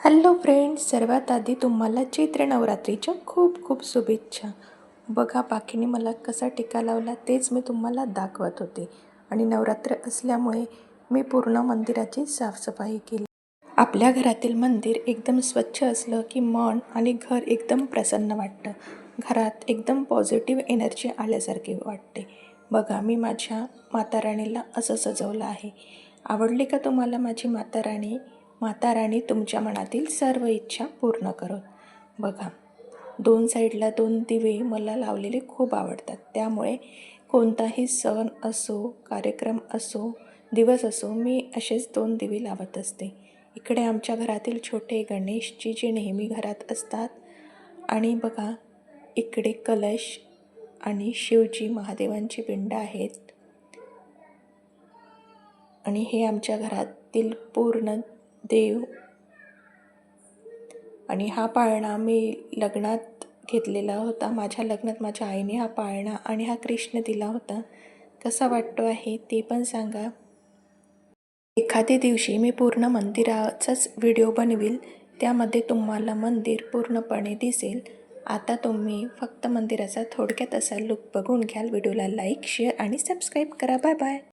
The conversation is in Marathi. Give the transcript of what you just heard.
हॅलो फ्रेंड्स, सर्वात आधी तुम्हाला चैत्र नवरात्रीच्या खूप खूप शुभेच्छा. बघा बाकीने मला कसा टीका लावला तेच मी तुम्हाला दाखवत होते. आणि नवरात्र असल्यामुळे मी पूर्ण मंदिराची साफसफाई केली. आपल्या घरातील मंदिर एकदम स्वच्छ असलं की मन आणि घर एकदम प्रसन्न वाटतं. घरात एकदम पॉझिटिव्ह एनर्जी आल्यासारखे वाटते. बघा मी माझ्या माताराणीला असं सजवलं आहे. आवडली का तुम्हाला माझी माताराणी? माताराणी तुमच्या मनातील सर्व इच्छा पूर्ण करो. बघा दोन साईडला 2 दिवे मला लावलेले खूप आवडतात. त्यामुळे कोणताही सण असो, कार्यक्रम असो, दिवस असो, मी असेच 2 दिवे लावत असते. इकडे आमच्या घरातील छोटे गणेशजी जे नेहमी घरात असतात. आणि बघा इकडे कलश आणि शिवजी महादेवांची पिंड आहेत. आणि हे आमच्या घरातील पूर्ण देव. आणि हा पाळणा मी लग्नात घेतलेला होता. माझ्या लग्नात माझ्या आईने हा पाळणा आणि हा कृष्ण दिला होता. कसा वाटतो आहे ते पण सांगा. एखाद्या दिवशी मी पूर्ण मंदिराचाच व्हिडिओ बनवील. त्यामध्ये तुम्हाला मंदिर पूर्णपणे दिसेल. आता तुम्ही फक्त मंदिराचा थोडक्यात असा लुक बघून घ्याल. व्हिडिओला लाईक, शेअर आणि सबस्क्राईब करा. Bye bye.